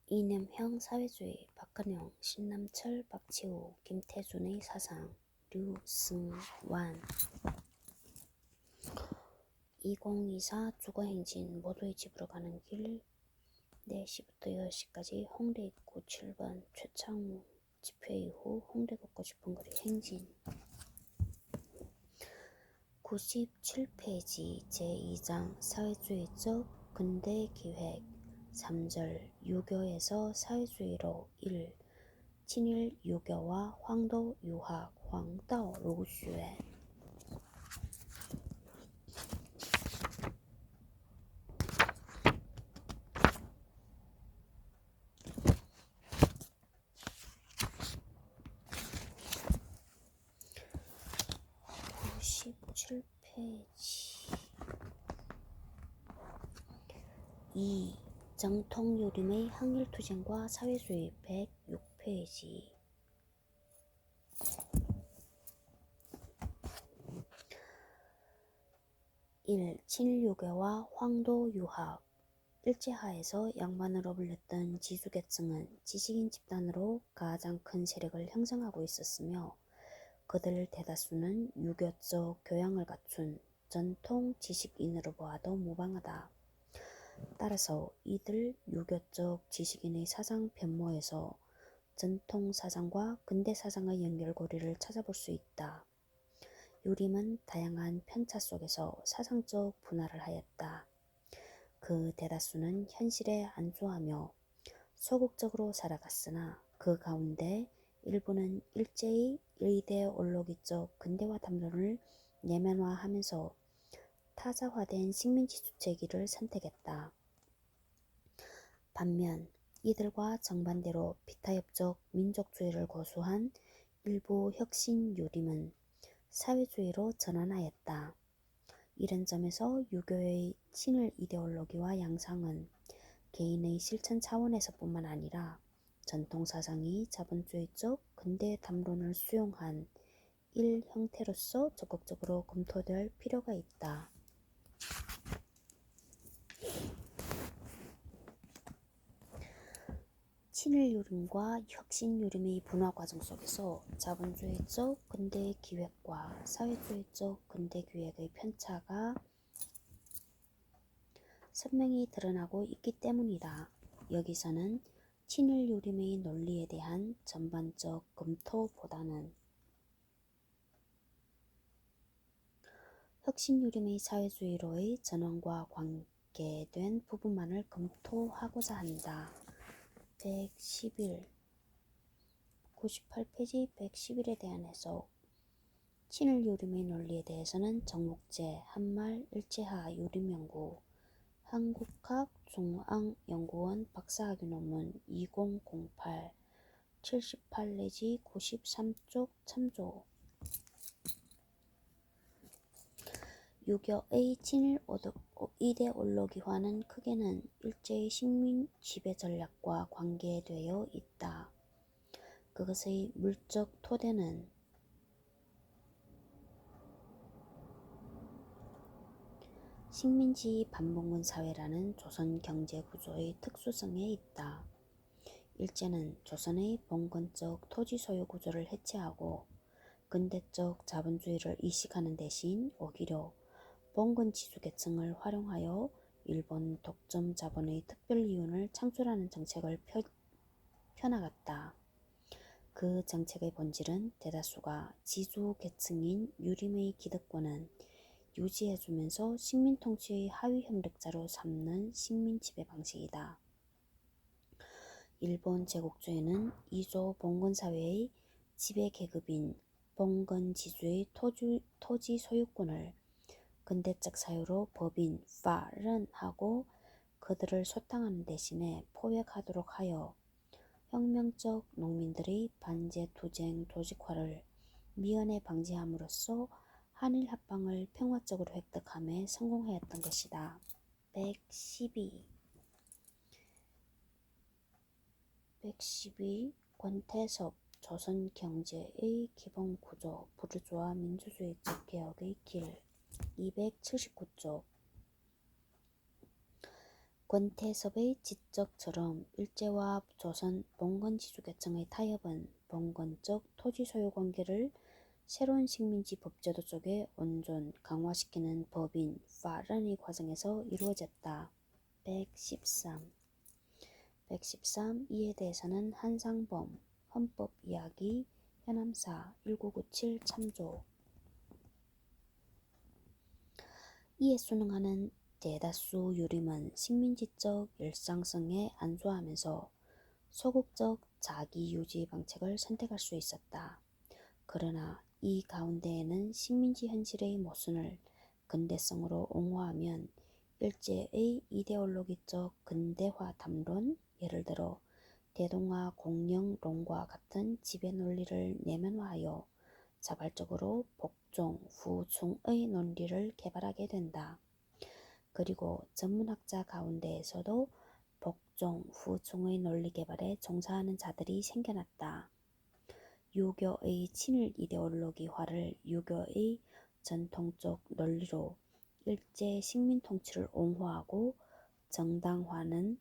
이념형 사회주의 박근영, 신남철, 박치우, 김태준의 사상, 류승완 2024 주거행진 모두의 집으로 가는 길 4시부터 6시까지 홍대 입구 7번 최창우 집회 이후 홍대 걷고 싶은 거리 행진 97페이지 제2장 사회주의적 근대기획 3절 유교에서 사회주의로 1. 친일 유교와 황도 유학 황도 로슈에 97페이지 2. 정통요림의 항일투쟁과 사회주의 106페이지 1. 친일유교와 황도유학 일제하에서 양반으로 불렸던 지수계층은 지식인 집단으로 가장 큰 세력을 형성하고 있었으며 그들 대다수는 유교적 교양을 갖춘 전통 지식인으로 보아도 무방하다. 따라서 이들 유교적 지식인의 사상 변모에서 전통 사상과 근대 사상의 연결고리를 찾아볼 수 있다. 요림은 다양한 편차 속에서 사상적 분화를 하였다. 그 대다수는 현실에 안주하며 소극적으로 살아갔으나 그 가운데 일부는 일제히 이데올로기적 근대화 담론을 내면화하면서 타자화된 식민지주체 길을 선택했다. 반면 이들과 정반대로 비타협적 민족주의를 고수한 일부 혁신 요림은 사회주의로 전환하였다. 이런 점에서 유교의 친일 이데올로기와 양상은 개인의 실천 차원에서뿐만 아니라 전통사상이 자본주의적 근대 담론을 수용한 일 형태로서 적극적으로 검토될 필요가 있다. 친일요림과 혁신요림의 분화 과정 속에서 자본주의적 근대기획과 사회주의적 근대기획의 편차가 선명히 드러나고 있기 때문이다. 여기서는 친일요림의 논리에 대한 전반적 검토보다는 혁신요림의 사회주의로의 전환과 관계된 부분만을 검토하고자 한다. 111 98페이지 111에 대한 해석 친일요림의 논리에 대해서는 정목재 한말 일제하 요림연구 한국학중앙연구원 박사학위 논문 2008 78 내지 93쪽 참조 유교의 친일 이데올로기화는 크게는 일제의 식민 지배 전략과 관계되어 있다. 그것의 물적 토대는 식민지 반봉건 사회라는 조선 경제 구조의 특수성에 있다. 일제는 조선의 봉건적 토지 소유 구조를 해체하고 근대적 자본주의를 이식하는 대신 오히려 봉건 지주계층을 활용하여 일본 독점 자본의 특별이윤을 창출하는 정책을 펴나갔다. 그 정책의 본질은 대다수가 지주계층인 유림의 기득권은 유지해주면서 식민통치의 하위 협력자로 삼는 식민지배 방식이다. 일본 제국주의는 이조 봉건사회의 지배계급인 봉건지주의 토지 소유권을 근대적 사유로 법인 파른 하고 그들을 소탕하는 대신에 포획하도록 하여 혁명적 농민들의 반제투쟁 조직화를 미연에 방지함으로써 한일 합방을 평화적으로 획득함에 성공하였던 것이다. 112 권태섭 조선경제의 기본구조 부르주아 민주주의적 개혁의 길 279쪽 권태섭의 지적처럼 일제와 조선 봉건지주계층의 타협은 봉건적 토지 소유 관계를 새로운 식민지 법제도 쪽에 온전 강화시키는 법인 파란의 과정에서 이루어졌다. 113. 이에 대해서는 한상범 헌법이야기 현암사 1997 참조. 이에 순응하는 대다수 유림은 식민지적 일상성에 안주하면서 소극적 자기유지 방책을 선택할 수 있었다. 그러나 이 가운데에는 식민지 현실의 모순을 근대성으로 옹호하면 일제의 이데올로기적 근대화 담론, 예를 들어 대동아 공영론과 같은 지배 논리를 내면화하여 자발적으로 복종, 후충의 논리를 개발하게 된다. 그리고 전문학자 가운데에서도 복종, 후충의 논리 개발에 종사하는 자들이 생겨났다. 유교의 친일 이데올로기화를 유교의 전통적 논리로 일제 식민 통치를 옹호하고 정당화는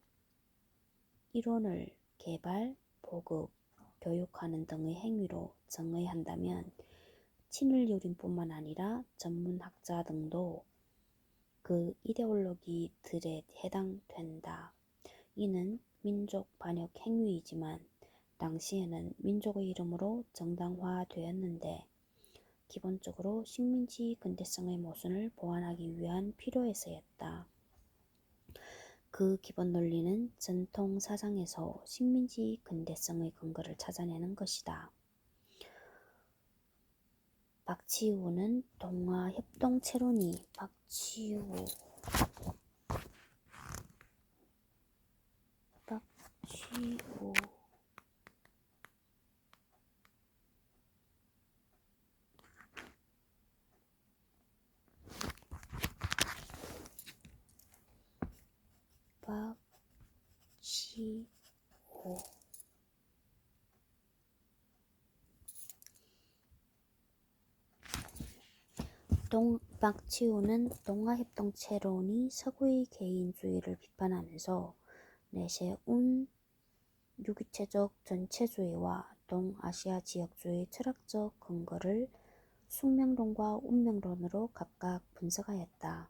이론을 개발, 보급, 교육하는 등의 행위로 정의한다면 친일 유림뿐만 아니라 전문학자 등도 그 이데올로기들에 해당된다. 이는 민족 반역 행위이지만 당시에는 민족의 이름으로 정당화되었는데 기본적으로 식민지 근대성의 모순을 보완하기 위한 필요에서였다. 그 기본 논리는 전통 사상에서 식민지 근대성의 근거를 찾아내는 것이다. 박치우는 동아협동체론이 박치우 박치우는 동아협동체론이 서구의 개인주의를 비판하면서 내세운 유기체적 전체주의와 동아시아 지역주의 철학적 근거를 숙명론과 운명론으로 각각 분석하였다.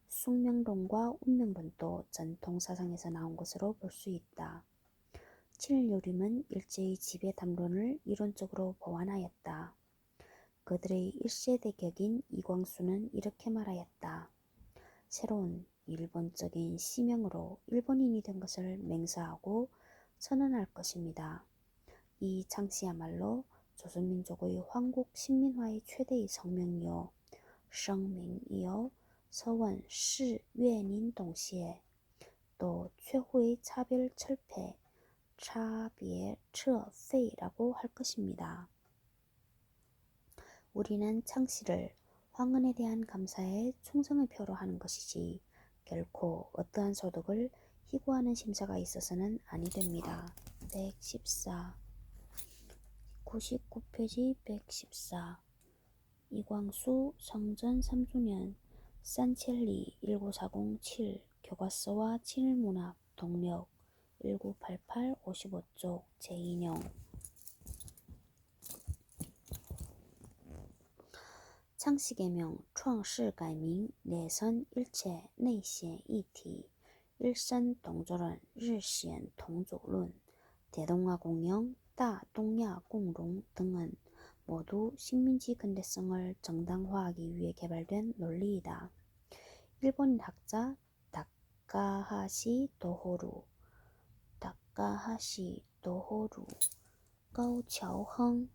숙명론과 운명론도 전통사상에서 나온 것으로 볼 수 있다. 친일요림은 일제의 지배 담론을 이론적으로 보완하였다. 그들의 1세대 격인 이광수는 이렇게 말하였다. 새로운 일본적인 시명으로 일본인이 된 것을 맹세하고 선언할 것입니다. 이 창씨야말로 조선민족의 황국 신민화의 최대의 성명이요 성명이요 서원 시越민 동시에 또 최후의 차별 철폐 차别撤废라고 할 것입니다. 우리는 창씨를 황은에 대한 감사에 충성의 표로 하는 것이지 결코 어떠한 소득을 희구하는 심사가 있어서는 아니 됩니다. 114. 99페이지 114. 이광수 성전 3주년 산첼리 19407 교과서와 친일문학 동력 1988 55쪽 제2형 창씨개명 创世改名 내선 일체 내显一体 일산동조론 日显同族论 대동아공영 다동야공롱 등은 모두 식민지 근대성을 정당화하기 위해 개발된 논리이다. 일본인 학자 다카하시 도호루, 가오차오헝,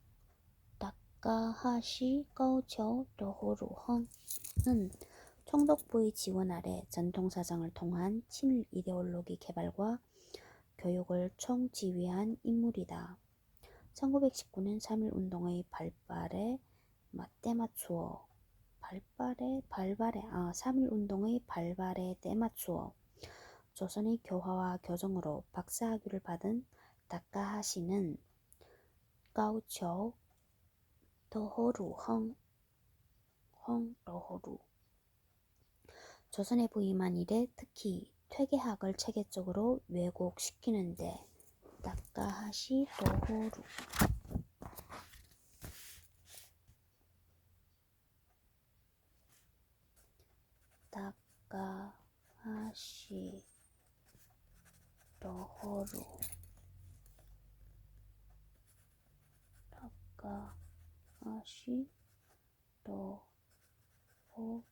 다카하시 가오차오 도호루헝은 총독부의 지원 아래 전통사상을 통한 친일 이데올로기 개발과 교육을 총지휘한 인물이다. 1919년 3.1운동의 발발에 때맞추어 3.1운동의 발발에 때맞추어 조선의 교화와 교정으로 박사학위를 받은 다카하시는 가오초 더호루 조선에 부임한 이래 특히 퇴계학을 체계적으로 왜곡시키는데 다카하시 도호루 다카하시 도호루 다카하시 도호루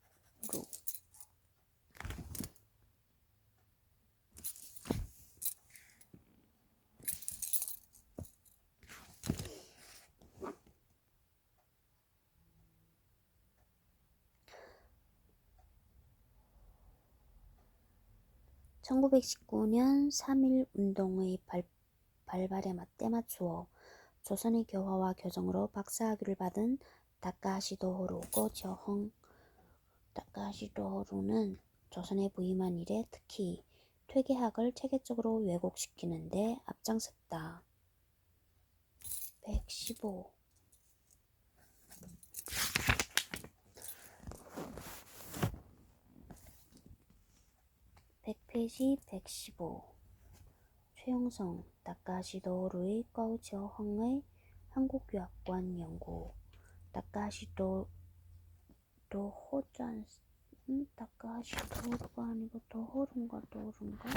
1919년 3.1운동의 발발에 때맞추어 조선의 교화와 교정으로 박사학위를 받은 다카하시 도호루 고저헝 다카하시 도호루는 조선에 부임한 이래 특히 퇴계학을 체계적으로 왜곡시키는 데 앞장섰다. 115. 100페이지 115. 최용성, 다카하시 도호루의 꺼우저헝의 한국유학관 연구. 다카하시 도호짠 다카하시 도호루가 아니고 도호루인가 도루인가?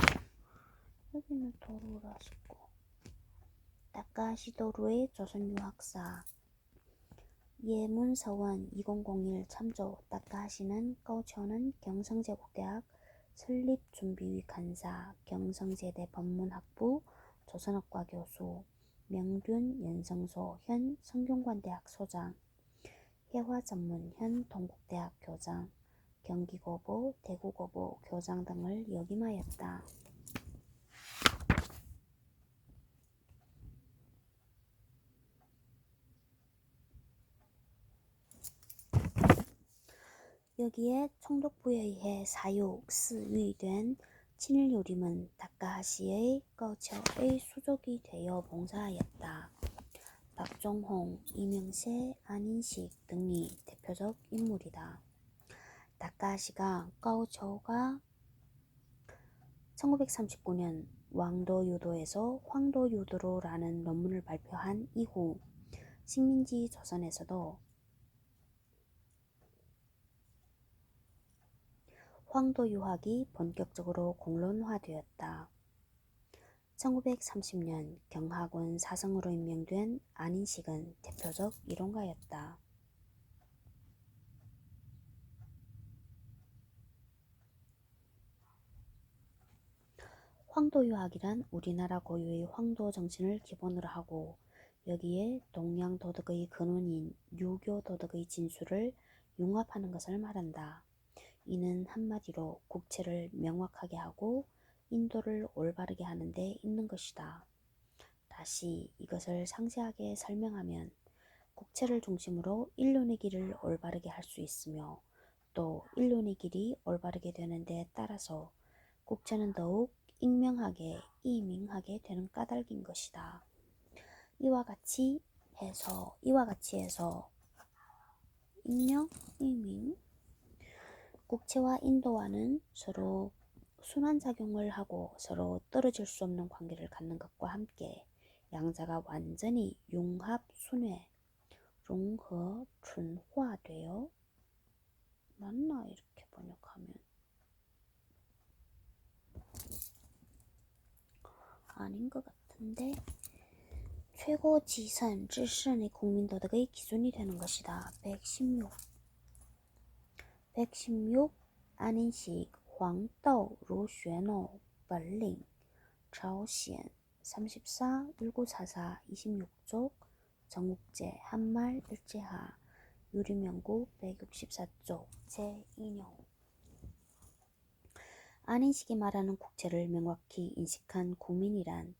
여기는 도루라 썼고. 다카하시 도루의 조선유학사. 예문서원 2001 참조. 다카하시는 꺼우저는 경성제국대학 설립준비위 간사, 경성제대 법문학부 조선어과 교수, 명륜 연성소 현 성균관대학 소장, 회화전문 현 동국대학 교장, 경기고보, 대구고보 교장 등을 역임하였다. 여기에 총독부에 의해 사육, 스위된 친일요림은 다카하시의 꺼저의 수족이 되어 봉사하였다. 박종홍, 이명세, 안인식 등이 대표적 인물이다. 다카하시가 꺼저가 1939년 왕도유도에서 황도유도로라는 논문을 발표한 이후 식민지 조선에서도 황도유학이 본격적으로 공론화되었다. 1930년 경하군 사성으로 임명된 안인식은 대표적 이론가였다. 황도유학이란 우리나라 고유의 황도 정신을 기본으로 하고 여기에 동양 도덕의 근원인 유교 도덕의 진수를 융합하는 것을 말한다. 이는 한마디로 국체를 명확하게 하고 인도를 올바르게 하는 데 있는 것이다. 다시 이것을 상세하게 설명하면 국체를 중심으로 인륜의 길을 올바르게 할 수 있으며 또 인륜의 길이 올바르게 되는 데 따라서 국체는 더욱 익명하게 이밍하게 되는 까닭인 것이다. 이와 같이 해서 익명, 이밍 국체와 인도와는 서로 순환작용을 하고 서로 떨어질 수 없는 관계를 갖는 것과 함께 양자가 완전히 융합, 순회, 융허, 준화되어 맞나 이렇게 번역하면 아닌 것 같은데 최고지선, 질선의 국민도덕의 기준이 되는 것이다. 116 안인식, 황도, 루쉐노, 벌링,朝鲜 34, 1944, 26쪽, 정국제, 한말, 일제하, 유리명국 164쪽, 제2용. 안인식이 말하는 국체를 명확히 인식한 국민이란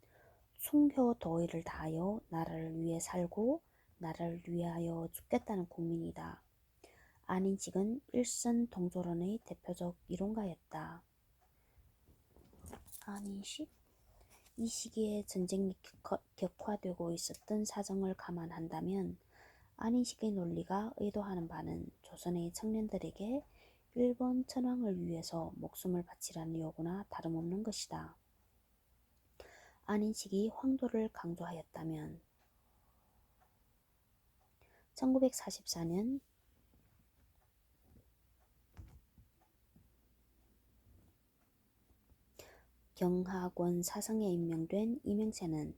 숭효도의를 다하여 나라를 위해 살고 나라를 위하여 죽겠다는 국민이다. 안인식은 일선동조론의 대표적 이론가였다. 안인식? 이 시기에 전쟁이 격화되고 있었던 사정을 감안한다면 안인식의 논리가 의도하는 바는 조선의 청년들에게 일본 천황을 위해서 목숨을 바치라는 요구나 다름없는 것이다. 안인식이 황도를 강조하였다면 1944년 경하권 사성에 임명된 이명세는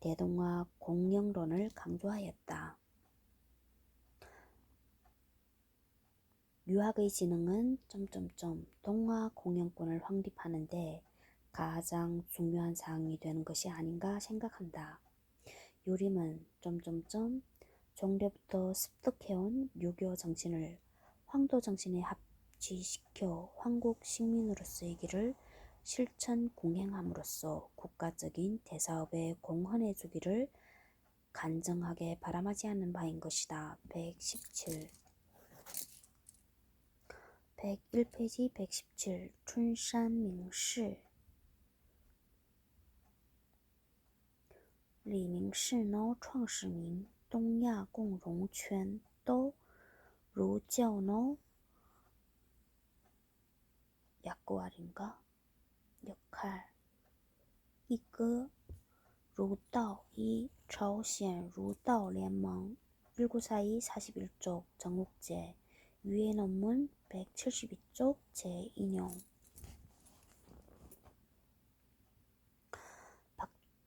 대동아 공영론을 강조하였다. 유학의 진흥은 동아 공영권을 확립하는 데 가장 중요한 사항이 되는 것이 아닌가 생각한다. 요림은 종래부터 습득해온 유교 정신을 황도 정신에 합치시켜 황국 식민으로서의 길을 실천 공행함으로써 국가적인 대사업에 공헌해 주기를 간증하게 바람하지 않는 바인 것이다. 101페이지 117 춘산명시李明是呢创始名东亚共荣圈都儒教呢약고알인가 역할 이끄 루다이朝鲜儒道联盟 1942 41쪽 정국제 위의 논문 172쪽 재인용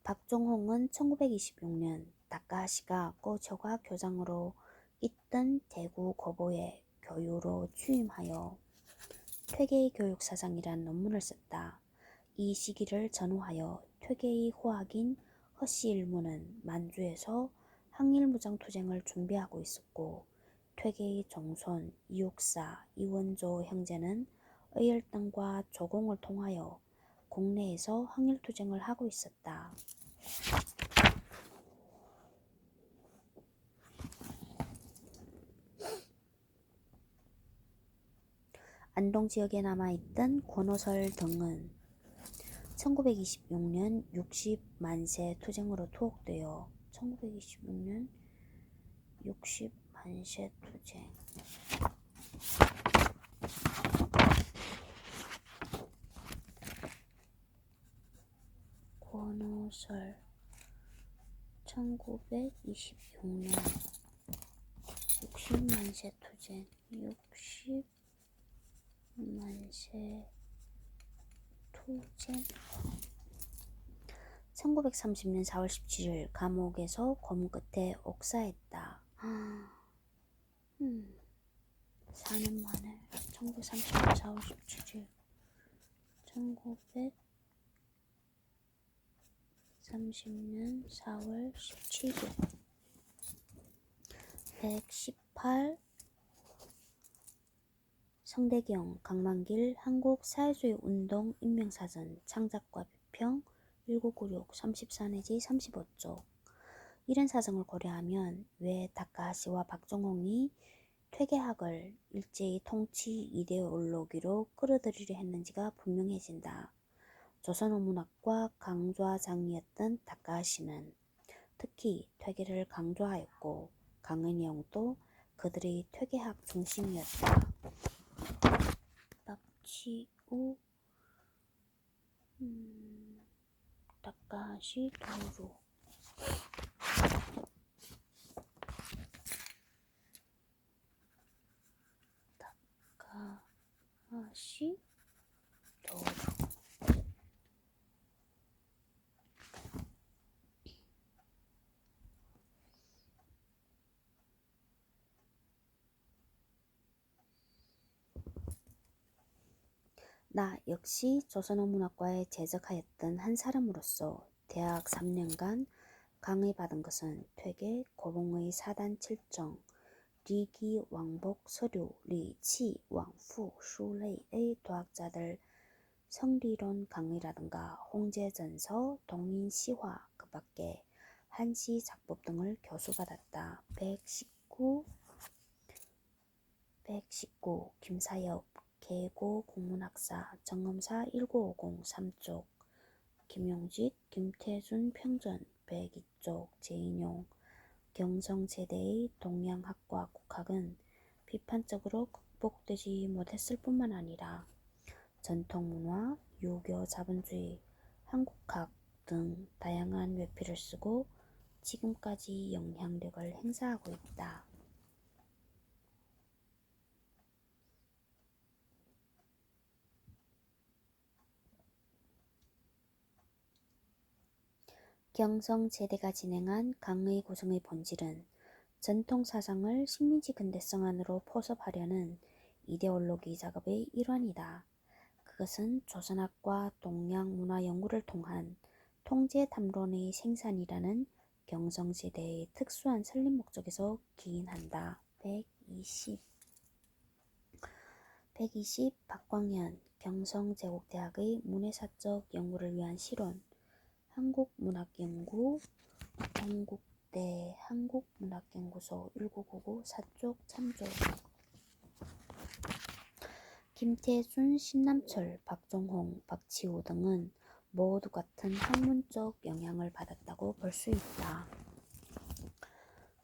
박종홍은 1926년 다카하시가 고초가 교장으로 있던 대구 고보에 교유로 취임하여 퇴계의 교육사상이란 논문을 썼다. 이 시기를 전후하여 퇴계의 호학인 허씨 일무는 만주에서 항일무장투쟁을 준비하고 있었고 퇴계의 종손 이육사 이원조 형제는 의열당과 조공을 통하여 국내에서 항일투쟁을 하고 있었다. 안동 지역에 남아있던 권오설 등은 1926년 60만세 투쟁으로 투옥되어 1926년 60만세 투쟁 권오설 1926년 60만세 투쟁 60만세 투쟁 1930년 4월 17일 감옥에서 고문 끝에 옥사했다. 4년 만에 1930년 4월 17일 1930년 4월 17일 118 성대경 강만길 한국사회주의 운동 인명사전 창작과 비평 1996 34-35쪽 이런 사정을 고려하면 왜 다카하시와 박종홍이 퇴계학을 일제히 통치 이데올로기로 끌어들이려 했는지가 분명해진다. 조선어문학과 강좌장이었던 다카하시는 특히 퇴계를 강조하였고 강은영도 그들의 퇴계학 중심이었다. 박치우 다카하시 도루 다카하시 도루 나 역시 조선어문학과에 재적하였던 한 사람으로서 대학 3년간 강의받은 것은 퇴계, 고봉의 사단 7정, 리기, 왕복, 서류, 리, 치, 왕, 푸, 수레의 도학자들 성리론 강의라든가 홍제전서, 동인시화 그 밖에 한시 작법 등을 교수받았다. 119 김사엽 계고 국문학사 정엄사 1950 3쪽 김용직 김태준 평전 102쪽 재인용 경성제대의 동양학과 국학은 비판적으로 극복되지 못했을 뿐만 아니라 전통문화, 유교 자본주의, 한국학 등 다양한 외피를 쓰고 지금까지 영향력을 행사하고 있다. 경성제대가 진행한 강의 고성의 본질은 전통사상을 식민지 근대성 안으로 포섭하려는 이데올로기 작업의 일환이다. 그것은 조선학과 동양문화 연구를 통한 통제탐론의 생산이라는 경성제대의 특수한 설립 목적에서 기인한다. 120 박광현 경성제국대학의 문해사적 연구를 위한 실론 한국문학연구 동국대 한국문학연구소 1999 4쪽 참조 김태준, 신남철, 박종홍, 박치호 등은 모두 같은 학문적 영향을 받았다고 볼 수 있다.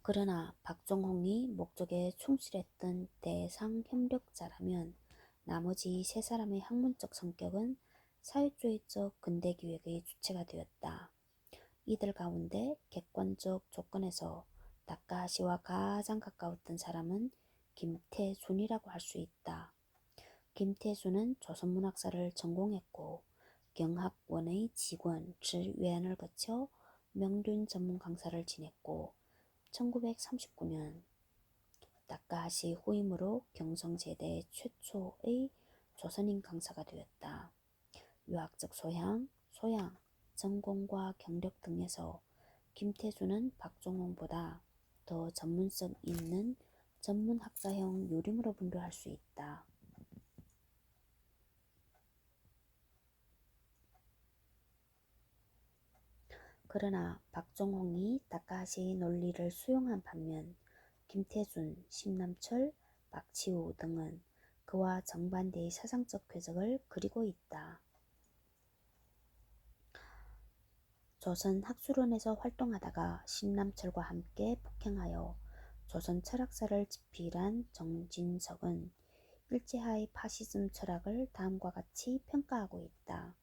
그러나 박종홍이 목적에 충실했던 대상 협력자라면 나머지 세 사람의 학문적 성격은 사회주의적 근대기획의 주체가 되었다. 이들 가운데 객관적 조건에서 다카하시와 가장 가까웠던 사람은 김태준이라고 할 수 있다. 김태준은 조선문학사를 전공했고 경학원의 직원, 즉 외환을 거쳐 명륜 전문 강사를 지냈고 1939년 다카하시 후임으로 경성제대 최초의 조선인 강사가 되었다. 유학적 소양, 전공과 경력 등에서 김태준은 박종홍보다 더 전문성 있는 전문학사형 요림으로 분류할 수 있다. 그러나 박종홍이 다카하시 논리를 수용한 반면 김태준, 신남철, 박치호 등은 그와 정반대의 사상적 궤적을 그리고 있다. 조선 학술원에서 활동하다가 신남철과 함께 폭행하여 조선 철학사를 집필한 정진석은 일제하의 파시즘 철학을 다음과 같이 평가하고 있다.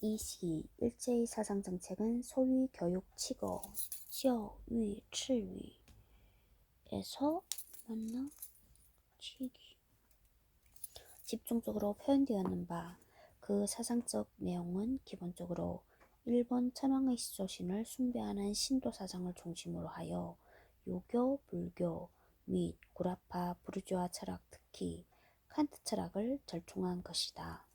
이 시 일제의 사상정책은 소위 교육치고 쩌위,칠위에서 집중적으로 표현되었는 바 그 사상적 내용은 기본적으로 일본 천황의 시조신을 숭배하는 신도사상을 중심으로 하여 유교, 불교 및 구라파 부르주아 철학 특히 칸트 철학을 절충한 것이다.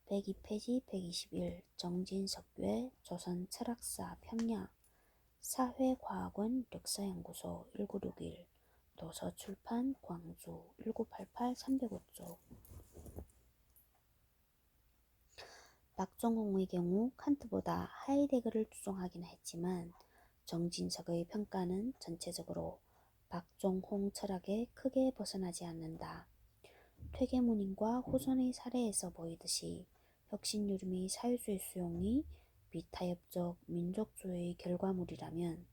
102페이지 121 정진석괴 조선 철학사 평야 사회과학원 역사연구소 1961 도서출판 광주 1988 305쪽 박종홍의 경우 칸트보다 하이데거를 추종하긴 했지만 정진석의 평가는 전체적으로 박종홍 철학에 크게 벗어나지 않는다. 퇴계문인과 호선의 사례에서 보이듯이 혁신유림의 사회주의 수용이 비타협적 민족주의의 결과물이라면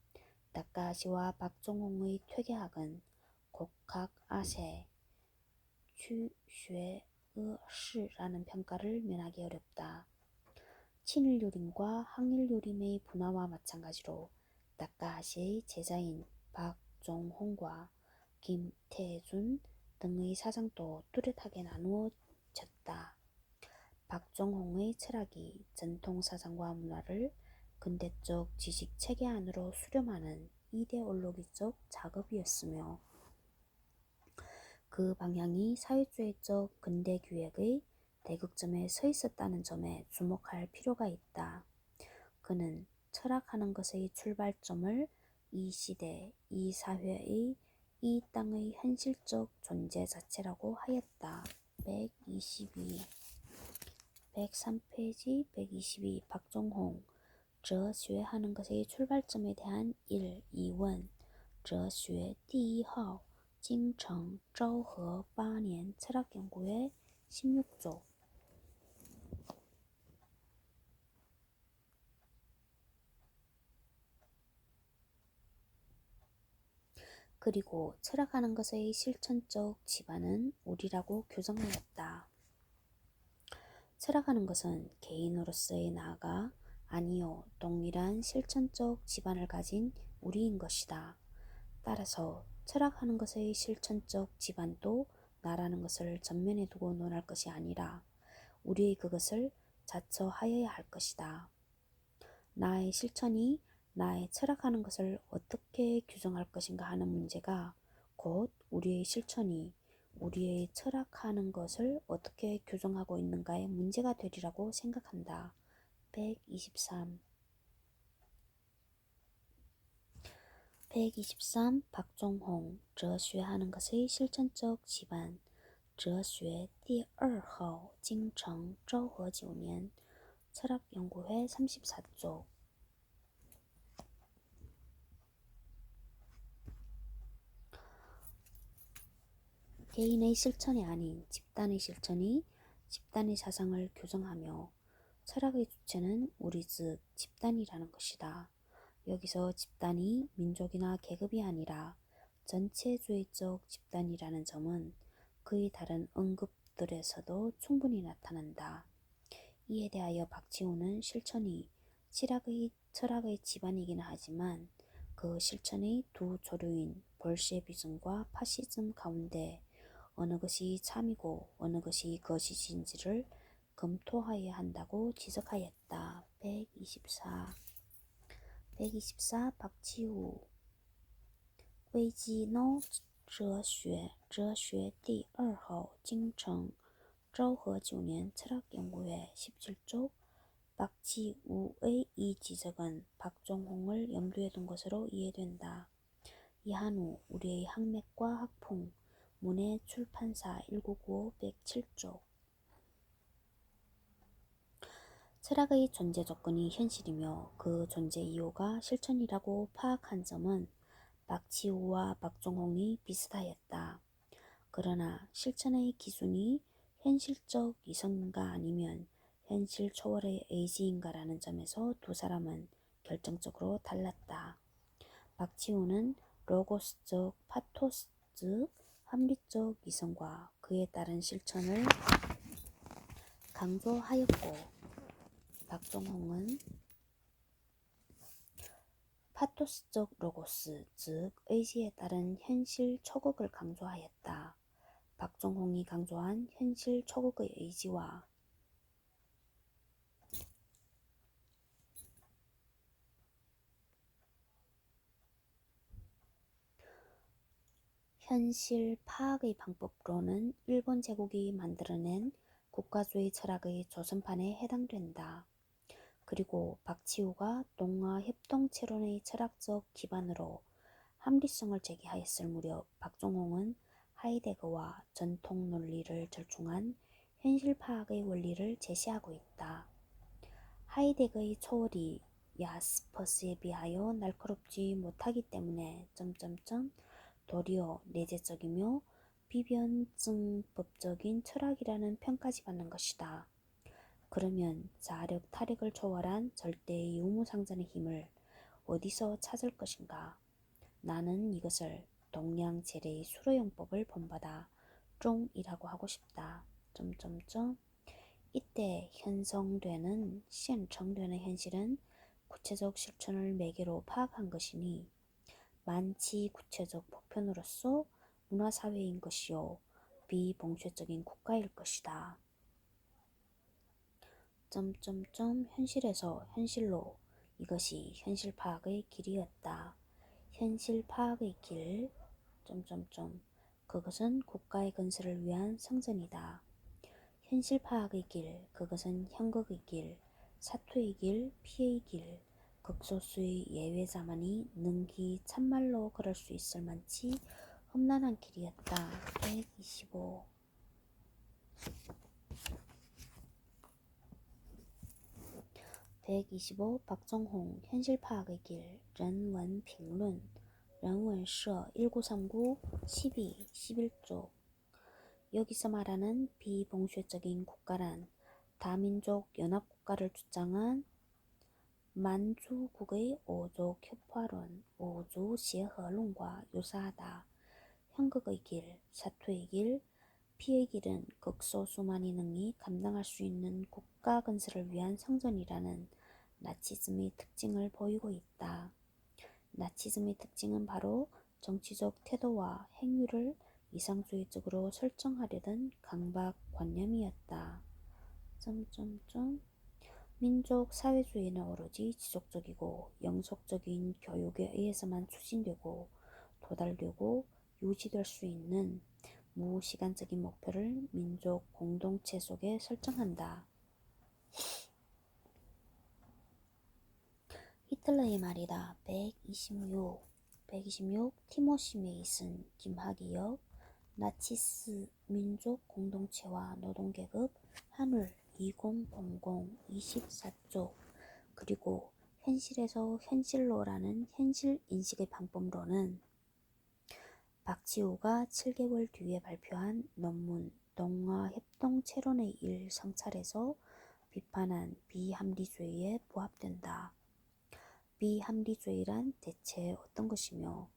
다카하시와 박종홍의 퇴계학은 곡학 아세, 취쉐의시라는 평가를 면하기 어렵다. 친일요림과 항일요림의 분화와 마찬가지로 다카하시의 제자인 박종홍과 김태준 등의 사상도 뚜렷하게 나누어졌다. 박종홍의 철학이 전통사상과 문화를 근대적 지식체계 안으로 수렴하는 이데올로기적 작업이었으며 그 방향이 사회주의적 근대기획의 대극점에 서 있었다는 점에 주목할 필요가 있다. 그는 철학하는 것의 출발점을 이 시대, 이 사회의, 이 땅의 현실적 존재 자체라고 하였다. 103페이지 122 박종홍哲学하는 것의 출발점에 대한 1. 2원哲学 第一号 京城昭和8年철학연구회 16조 그리고 철학하는 것의 실천적 지반은 우리라고 규정하였다. 철학하는 것은 개인으로서의 나가 아니요 동일한 실천적 지반을 가진 우리인 것이다. 따라서 철학하는 것의 실천적 지반도 나라는 것을 전면에 두고 논할 것이 아니라 우리의 그것을 자처하여야 할 것이다. 나의 실천이 나의 철학하는 것을 어떻게 규정할 것인가 하는 문제가 곧 우리의 실천이 우리의 철학하는 것을 어떻게 규정하고 있는가의 문제가 되리라고 생각한다. 123. 박종홍, 哲学하는 것의 실천적 지반, 哲学第二号京城昭和9年 철학연구회 34쪽. 개인의 실천이 아닌 집단의 실천이 집단의 사상을 규정하며 철학의 주체는 우리 즉 집단이라는 것이다. 여기서 집단이 민족이나 계급이 아니라 전체주의적 집단이라는 점은 그의 다른 언급들에서도 충분히 나타난다. 이에 대하여 박지호는 실천이 철학의 집안이긴 하지만 그 실천의 두 조류인 볼셰비즘과 파시즘 가운데 어느 것이 참이고 어느 것이 거짓인지를 검토하여야 한다고 지적하였다. 124. 박지우 危机노哲学第二号京城昭和9年 철학연구회 17쪽. 박지우의 이 지적은 박종홍을 염두에 둔 것으로 이해된다. 이한우 우리의 학맥과 학풍 문해 출판사 1995 107쪽. 철학의 존재 조건이 현실이며 그 존재 이유가 실천이라고 파악한 점은 박지우와 박종홍이 비슷하였다. 그러나 실천의 기준이 현실적 이성인가 아니면 현실 초월의 의지인가라는 점에서 두 사람은 결정적으로 달랐다. 박지우는 로고스적 파토스 즉 합리적 이성과 그에 따른 실천을 강조하였고 박종홍은 파토스적 로고스 즉 의지에 따른 현실 초극을 강조하였다. 박종홍이 강조한 현실 초극의 의지와 현실 파악의 방법으로는 일본 제국이 만들어낸 국가주의 철학의 조선판에 해당된다. 그리고 박지우가 동아협동체론의 철학적 기반으로 합리성을 제기하였을 무렵 박종홍은 하이데거와 전통 논리를 절충한 현실 파악의 원리를 제시하고 있다. 하이데거의 초월이 야스퍼스에 비하여 날카롭지 못하기 때문에 도리어 내재적이며 비변증법적인 철학이라는 평까지 받는 것이다. 그러면 자력 탈익을 초월한 절대의 유무상전의 힘을 어디서 찾을 것인가? 나는 이것을 동양제례의 수로용법을 본받아 쫑이라고 하고 싶다. 이때 현성되는 시행되는 현실은 구체적 실천을 매개로 파악한 것이니 만치 구체적 보편으로서 문화사회인 것이요 비봉쇄적인 국가일 것이다. 현실에서 현실로 이것이 현실 파악의 길이었다. 현실 파악의 길 그것은 국가의 건설을 위한 성전이다. 현실 파악의 길 그것은 현극의 길, 사투의 길, 피의 길, 극소수의 예외자만이 능히 참말로 걸을 수 있을 만치 험난한 길이었다. 125. 박종홍 현실 파악의 길人文评论 人文社 1939 12 11쪽. 여기서 말하는 비봉쇄적인 국가란 다민족 연합국가를 주장한 만주국의 오족 협화론, 오주 시허론과 유사하다. 현극의 길, 사투의 길, 피의 길은 극소수만이 능히 감당할 수 있는 국가 건설을 위한 성전이라는 나치즘의 특징을 보이고 있다. 나치즘의 특징은 바로 정치적 태도와 행위를 이상주의적으로 설정하려던 강박관념이었다. 민족 사회주의는 오로지 지속적이고 영속적인 교육에 의해서만 추진되고 도달되고 유지될 수 있는 무시간적인 목표를 민족 공동체 속에 설정한다. 히틀러의 말이다. 126 티모시 메이슨, 김학의역, 나치스 민족 공동체와 노동계급, 한울 2000 24쪽. 그리고 현실에서 현실로라는 현실 인식의 방법론은 박지우가 7개월 뒤에 발표한 논문 동아협동체론의 일 성찰에서 비판한 비합리주의에 부합된다. 비합리주의란 대체 어떤 것이며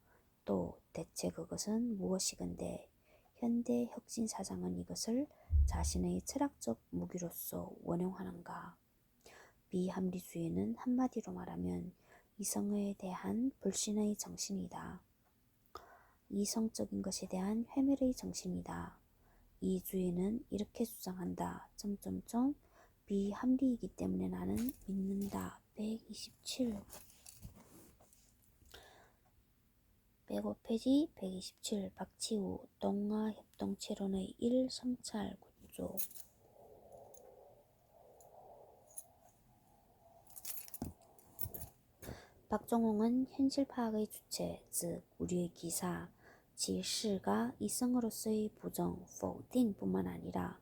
또 대체 그것은 무엇이건데 현대 혁신사상은 이것을 자신의 철학적 무기로서 원용하는가. 비합리주의는 한마디로 말하면 이성에 대한 불신의 정신이다. 이성적인 것에 대한 회멸의 정신이다. 이 주의는 이렇게 주장한다. 비합리이기 때문에 나는 믿는다. 127 105페이지 127 박치우 동아협동체론의 1 성찰 9조. 박정홍은 현실 파악의 주체, 즉 우리의 기사, 지시가 이성으로서의 부정, 否定뿐만 아니라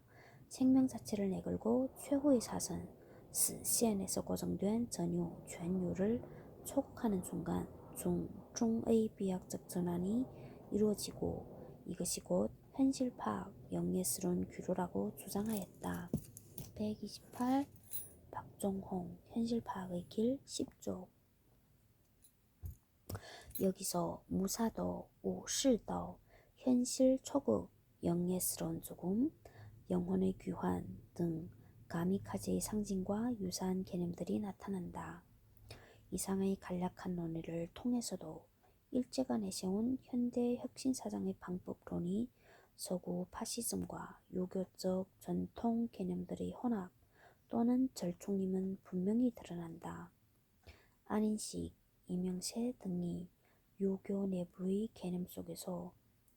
생명 자체를 내걸고 최후의 사선, 스시엔에서 고정된 전유,全유를 초국하는 순간 중의 비약적 전환이 이루어지고 이것이 곧 현실 파악, 영예스러운 규로라고 주장하였다. 128 박종홍 현실 파악의 길 10조. 여기서 무사도, 우실도, 현실 초급, 영예스러운 죽음, 영혼의 귀환 등 가미카제의 상징과 유사한 개념들이 나타난다. 이상의 간략한 논의를 통해서도 일제가 내세운 현대 혁신사상의 방법론이 서구 파시즘과 유교적 전통 개념들의 혼합 또는 절충임은 분명히 드러난다. 안인식, 이명세 등이 유교 내부의 개념 속에서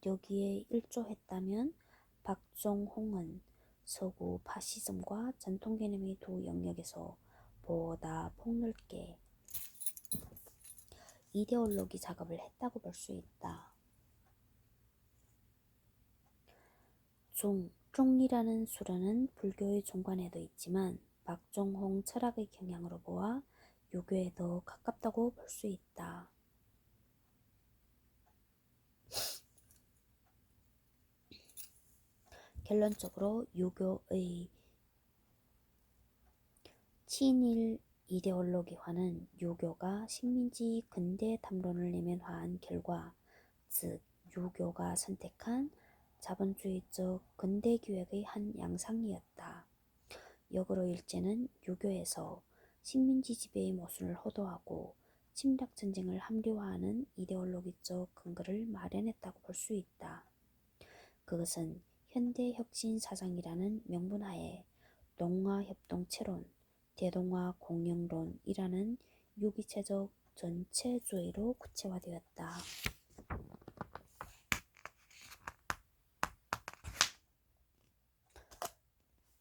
여기에 일조했다면 박종홍은 서구 파시즘과 전통 개념의 두 영역에서 보다 폭넓게 이데올로기 작업을 했다고 볼 수 있다. 종이라는 수련은 불교의 종관에도 있지만 박종홍 철학의 경향으로 보아 유교에 더 가깝다고 볼 수 있다. 결론적으로 유교의 친일 이데올로기화는 유교가 식민지 근대 담론을 내면화한 결과, 즉 유교가 선택한 자본주의적 근대 기획의 한 양상이었다. 역으로 일제는 유교에서 식민지 지배의 모순을 호도하고 침략 전쟁을 합리화하는 이데올로기적 근거를 마련했다고 볼 수 있다. 그것은 현대 혁신 사상이라는 명분하에 동아협동체론, 대동아 공영론이라는 유기체적 전체주의로 구체화되었다.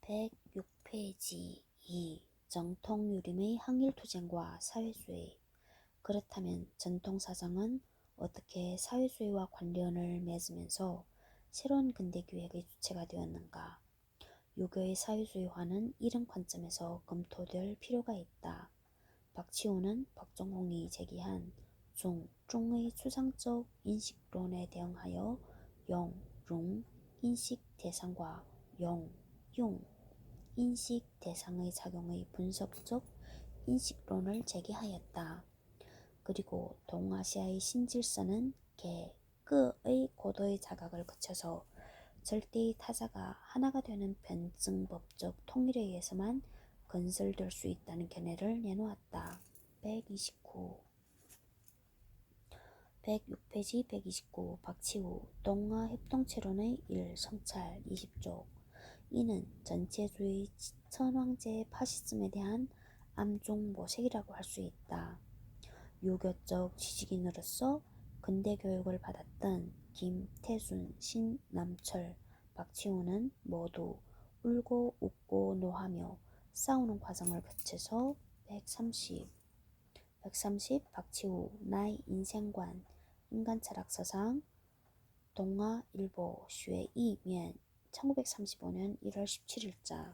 106페이지 2. 정통유림의 항일투쟁과 사회주의. 그렇다면 전통사상은 어떻게 사회주의와 관련을 맺으면서 새로운 근대기획의 주체가 되었는가? 유교의 사회주의화는 이런 관점에서 검토될 필요가 있다. 박치우는 박정홍이 제기한 중의 추상적 인식론에 대응하여 용, 룽, 인식 대상과 용, 융, 인식 대상의 작용의 분석적 인식론을 제기하였다. 그리고 동아시아의 신질서는 끄의 고도의 자각을 거쳐서 절대의 타자가 하나가 되는 변증법적 통일에 의해서만 건설될 수 있다는 견해를 내놓았다. 106페이지 129 박치우 동아협동체론의 1 성찰 20쪽. 이는 전체주의 천황제의 파시즘에 대한 암종 모색이라고 할 수 있다. 유교적 지식인으로서 근대 교육을 받았던 김태순, 신남철, 박치우는 모두 울고 웃고 노하며 싸우는 과정을 거쳐서 130 박치우 나의 인생관 인간철학서상 동아일보 쉐이면 1935년 1월 17일자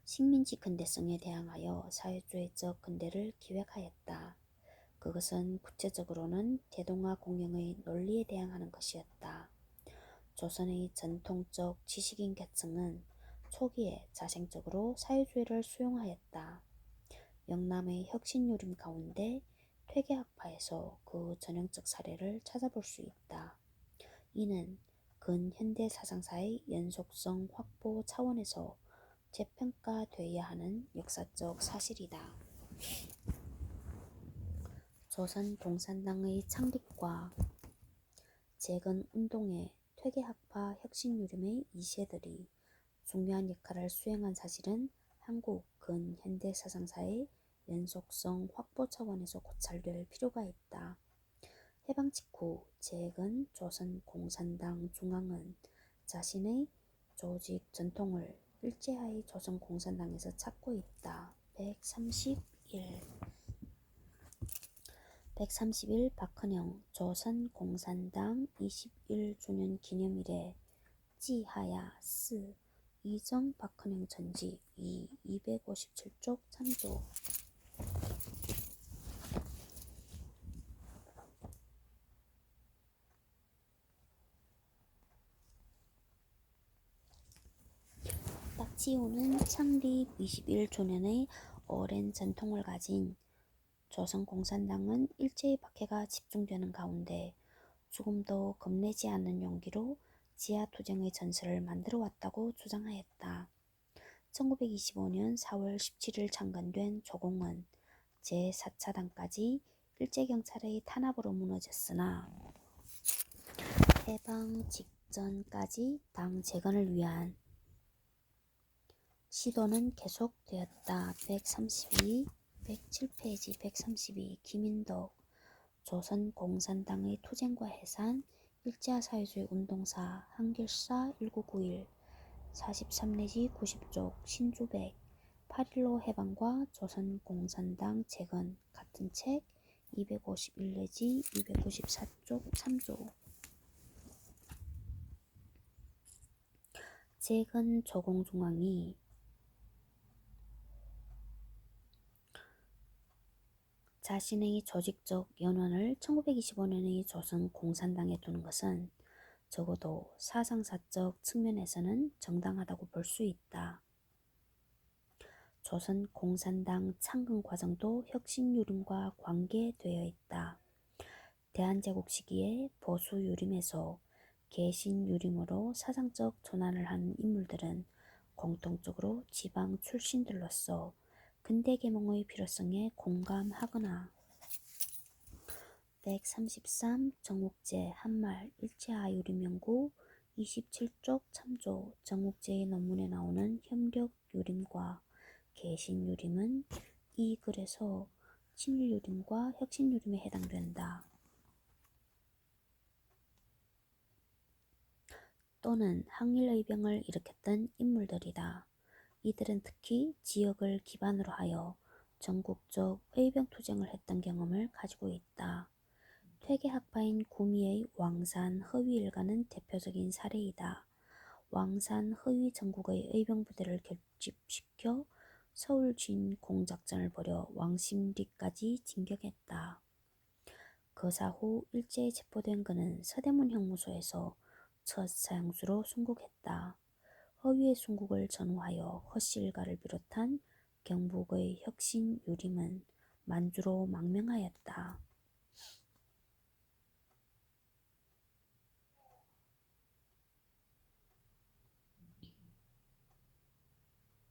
식민지 근대성에 대항하여 사회주의적 근대를 기획하였다. 그것은 구체적으로는 대동아 공영의 논리에 대항하는 것이었다. 조선의 전통적 지식인 계층은 초기에 자생적으로 사회주의를 수용하였다. 영남의 혁신요림 가운데 퇴계학파에서 그 전형적 사례를 찾아볼 수 있다. 이는 근현대 사상사의 연속성 확보 차원에서 재평가되어야 하는 역사적 사실이다. 조선 공산당의 창립과 재건 운동의 퇴계학파 혁신요림의 이세들이 중요한 역할을 수행한 사실은 한국 근현대 사상사의 연속성 확보 차원에서 고찰될 필요가 있다. 해방 직후 재건 조선 공산당 중앙은 자신의 조직 전통을 일제하의 조선 공산당에서 찾고 있다. 131 박헌영 조선 공산당 21주년 기념일에 지하야 스 이정 박헌영 전지 257쪽 참조. 박치우는 창립 21주년의 오랜 전통을 가진 조선 공산당은 일제의 박해가 집중되는 가운데 조금도 겁내지 않는 용기로 지하투쟁의 전설을 만들어 왔다고 주장하였다. 1925년 4월 17일 창건된 조공은 제4차당까지 일제경찰의 탄압으로 무너졌으나 해방 직전까지 당 재건을 위한 시도는 계속되었다. 132, 107페이지 132 김인덕 조선 공산당의 투쟁과 해산 일제화 사회주의 운동사 한길사 1991 43 내지 90쪽 신주백 8.15 해방과 조선 공산당 재건 같은 책 251 내지 294쪽 3조. 재건 조공중앙이 자신의 조직적 연원을 1925년의 조선 공산당에 두는 것은 적어도 사상사적 측면에서는 정당하다고 볼 수 있다. 조선 공산당 창건 과정도 혁신유림과 관계되어 있다. 대한제국 시기에 보수유림에서 개신유림으로 사상적 전환을 한 인물들은 공통적으로 지방 출신들로서 근대계몽의 필요성에 공감하거나 133 정옥재 한말 일제아유림연구 27쪽 참조. 정옥재의 논문에 나오는 협력유림과 개신유림은 이 글에서 친일유림과 혁신유림에 해당된다. 또는 항일의병을 일으켰던 인물들이다. 이들은 특히 지역을 기반으로 하여 전국적 의병투쟁을 했던 경험을 가지고 있다. 퇴계학파인 구미의 왕산허위 일가는 대표적인 사례이다. 왕산허위 전국의 의병부대를 결집시켜 서울 진공작전을 벌여 왕십리까지 진격했다. 그 사후 일제에 체포된 그는 서대문 형무소에서 첫 사형수로 순국했다. 허위의 순국을 전후하여 허씨 일가를 비롯한 경북의 혁신 유림은 만주로 망명하였다.